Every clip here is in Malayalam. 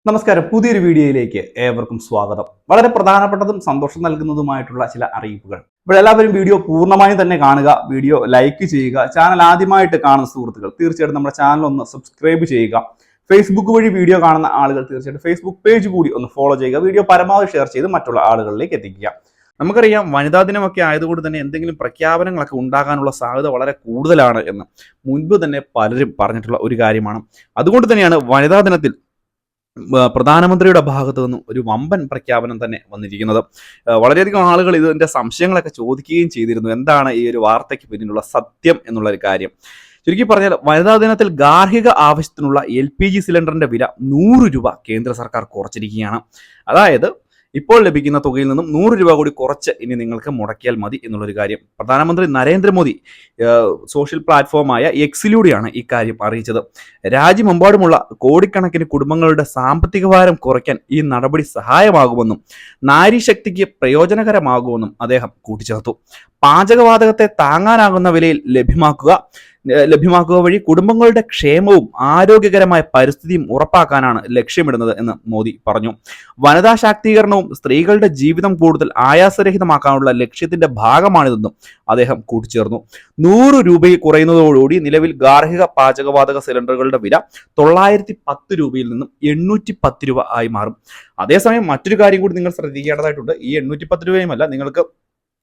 നമസ്കാരം, പുതിയൊരു വീഡിയോയിലേക്ക് ഏവർക്കും സ്വാഗതം. വളരെ പ്രധാനപ്പെട്ടതും സന്തോഷം നൽകുന്നതുമായിട്ടുള്ള ചില അറിയിപ്പുകൾ. ഇപ്പോൾ എല്ലാവരും വീഡിയോ പൂർണ്ണമായും തന്നെ കാണുക, വീഡിയോ ലൈക്ക് ചെയ്യുക. ചാനൽ ആദ്യമായിട്ട് കാണുന്ന സുഹൃത്തുക്കൾ തീർച്ചയായിട്ടും നമ്മുടെ ചാനൽ ഒന്ന് സബ്സ്ക്രൈബ് ചെയ്യുക. ഫേസ്ബുക്ക് വഴി വീഡിയോ കാണുന്ന ആളുകൾ തീർച്ചയായിട്ടും ഫേസ്ബുക്ക് പേജ് കൂടി ഒന്ന് ഫോളോ ചെയ്യുക. വീഡിയോ പരമാവധി ഷെയർ ചെയ്ത് മറ്റുള്ള ആളുകളിലേക്ക് എത്തിക്കുക. നമുക്കറിയാം, വനിതാ ദിനമൊക്കെ ആയതുകൊണ്ട് തന്നെ എന്തെങ്കിലും പ്രഖ്യാപനങ്ങളൊക്കെ ഉണ്ടാകാനുള്ള സാധ്യത വളരെ കൂടുതലാണ് എന്ന് മുൻപ് തന്നെ പലരും പറഞ്ഞിട്ടുള്ള ഒരു കാര്യമാണ്. അതുകൊണ്ട് തന്നെയാണ് വനിതാ ദിനത്തിൽ പ്രധാനമന്ത്രിയുടെ ഭാഗത്തു നിന്നും ഒരു വമ്പൻ പ്രഖ്യാപനം തന്നെ വന്നിരിക്കുന്നത്. വളരെയധികം ആളുകൾ ഇതിന്റെ സംശയങ്ങളൊക്കെ ചോദിക്കുകയും ചെയ്തിരുന്നു. എന്താണ് ഈ ഒരു വാർത്തയ്ക്ക് പിന്നിലുള്ള സത്യം എന്നുള്ള ഒരു കാര്യം? ചുരുക്കി പറഞ്ഞാൽ, വനിതാ ദിനത്തിൽ ഗാർഹിക ആവശ്യത്തിനുള്ള LPG സിലിണ്ടറിന്റെ വില 100 രൂപ കേന്ദ്ര സർക്കാർ കുറച്ചിരിക്കുകയാണ്. അതായത് ഇപ്പോൾ ലഭിക്കുന്ന തുകയിൽ നിന്നും 100 രൂപ കൂടി കുറച്ച് ഇനി നിങ്ങൾക്ക് മുടക്കിയാൽ മതി എന്നുള്ളൊരു കാര്യം പ്രധാനമന്ത്രി നരേന്ദ്രമോദി സോഷ്യൽ പ്ലാറ്റ്ഫോമായ എക്സിലൂടെയാണ് ഇക്കാര്യം അറിയിച്ചത്. രാജ്യമെമ്പാടുമുള്ള കോടിക്കണക്കിന് കുടുംബങ്ങളുടെ സാമ്പത്തിക ഭാരം കുറയ്ക്കാൻ ഈ നടപടി സഹായമാകുമെന്നും നാരീശക്തിക്ക് പ്രയോജനകരമാകുമെന്നും അദ്ദേഹം കൂട്ടിച്ചേർത്തു. പാചകവാതകത്തെ താങ്ങാനാകുന്ന വിലയിൽ ലഭ്യമാക്കുക വഴി കുടുംബങ്ങളുടെ ക്ഷേമവും ആരോഗ്യകരമായ പരിസ്ഥിതിയും ഉറപ്പാക്കാനാണ് ലക്ഷ്യമിടുന്നത് എന്ന് മോദി പറഞ്ഞു. വനിതാ ശാക്തീകരണവും സ്ത്രീകളുടെ ജീവിതം കൂടുതൽ ആയാസരഹിതമാക്കാനുള്ള ലക്ഷ്യത്തിന്റെ ഭാഗമാണിതെന്നും അദ്ദേഹം കൂട്ടിച്ചേർന്നു. 100 രൂപയിൽ കുറയുന്നതോടുകൂടി നിലവിൽ ഗാർഹിക പാചകവാതക സിലിണ്ടറുകളുടെ വില 910 രൂപയിൽ നിന്നും 810 രൂപ ആയി മാറും. അതേസമയം മറ്റൊരു കാര്യം കൂടി നിങ്ങൾ ശ്രദ്ധിക്കേണ്ടതായിട്ടുണ്ട്. ഈ 810 രൂപയുമല്ല, നിങ്ങൾക്ക്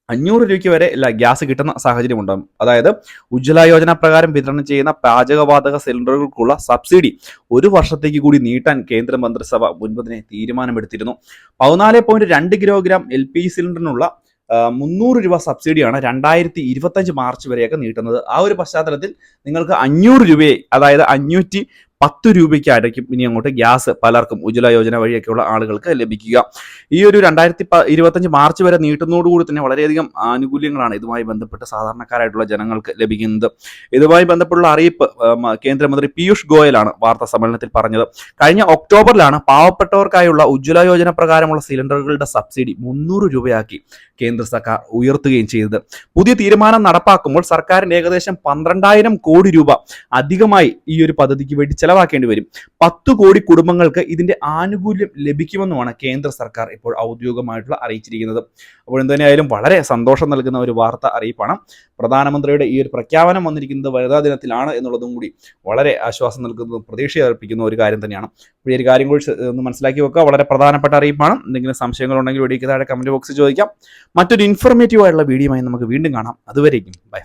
500 രൂപയ്ക്ക് വരെ ഗ്യാസ് കിട്ടുന്ന സാഹചര്യം ഉണ്ടാകും. അതായത് ഉജ്ജ്വല യോജന പ്രകാരം വിതരണം ചെയ്യുന്ന പാചകവാതക സിലിണ്ടറുകൾക്കുള്ള സബ്സിഡി 1 വർഷത്തേക്ക് കൂടി നീട്ടാൻ കേന്ദ്ര മന്ത്രിസഭ മുൻപ് തന്നെ തീരുമാനമെടുത്തിരുന്നു. 14.2 കിലോഗ്രാം LPG സിലിണ്ടറിനുള്ള 300 രൂപ സബ്സിഡിയാണ് 2025 മാർച്ച് വരെയൊക്കെ നീട്ടുന്നത്. ആ ഒരു പശ്ചാത്തലത്തിൽ നിങ്ങൾക്ക് 500 രൂപയെ, അതായത് 510 രൂപയ്ക്ക് ആയിരിക്കും ഇനി അങ്ങോട്ട് ഗ്യാസ് പലർക്കും ഉജ്ജ്വല യോജന വഴിയൊക്കെയുള്ള ആളുകൾക്ക് ലഭിക്കുക. ഈ ഒരു 2025 മാർച്ച് വരെ നീട്ടുന്നതോടുകൂടി തന്നെ വളരെയധികം ആനുകൂല്യങ്ങളാണ് ഇതുമായി ബന്ധപ്പെട്ട് സാധാരണക്കാരായിട്ടുള്ള ജനങ്ങൾക്ക് ലഭിക്കുന്നത്. ഇതുമായി ബന്ധപ്പെട്ടുള്ള അറിയിപ്പ് കേന്ദ്രമന്ത്രി പീയൂഷ് ഗോയലാണ് വാർത്താ സമ്മേളനത്തിൽ പറഞ്ഞത്. കഴിഞ്ഞ ഒക്ടോബറിലാണ് പാവപ്പെട്ടവർക്കായുള്ള ഉജ്ജ്വല യോജന പ്രകാരമുള്ള സിലിണ്ടറുകളുടെ സബ്സിഡി 300 രൂപയാക്കി കേന്ദ്ര സർക്കാർ ഉയർത്തുകയും ചെയ്തത്. പുതിയ തീരുമാനം നടപ്പാക്കുമ്പോൾ സർക്കാരിന് ഏകദേശം 12,000 കോടി രൂപ അധികമായി ഈ ഒരു പദ്ധതിക്ക് വേണ്ടി ചെലവാക്കേണ്ടി വരും. 10 കോടി കുടുംബങ്ങൾക്ക് ഇതിന്റെ ആനുകൂല്യം ലഭിക്കുമെന്നുമാണ് കേന്ദ്ര സർക്കാർ ഇപ്പോൾ ഔദ്യോഗികമായിട്ടുള്ള അറിയിച്ചിരിക്കുന്നത്. അപ്പോൾ എന്തുതന്നെയായാലും വളരെ സന്തോഷം നൽകുന്ന ഒരു വാർത്ത അറിയിപ്പാണ്. പ്രധാനമന്ത്രിയുടെ ഈ ഒരു പ്രഖ്യാപനം വന്നിരിക്കുന്നത് വനിതാ ദിനത്തിലാണ് എന്നുള്ളതും കൂടി വളരെ ആശ്വാസം നൽകുന്നതും പ്രതീക്ഷ അർപ്പിക്കുന്ന ഒരു കാര്യം തന്നെയാണ്. അപ്പോൾ ഈ ഒരു കാര്യം കൂടി ഒന്ന് മനസ്സിലാക്കി വെക്കുക. വളരെ പ്രധാനപ്പെട്ട അറിയിപ്പാണ്. എന്തെങ്കിലും സംശയങ്ങളുണ്ടെങ്കിൽ വീഡിയോയ്ക്ക് താഴെ കമന്റ് ബോക്സിൽ ചോദിക്കാം. മറ്റൊരു ഇൻഫോർമേറ്റീവ് ആയിട്ടുള്ള വീഡിയോയുമായി നമുക്ക് വീണ്ടും കാണാം. അതുവരേക്കും ബൈ.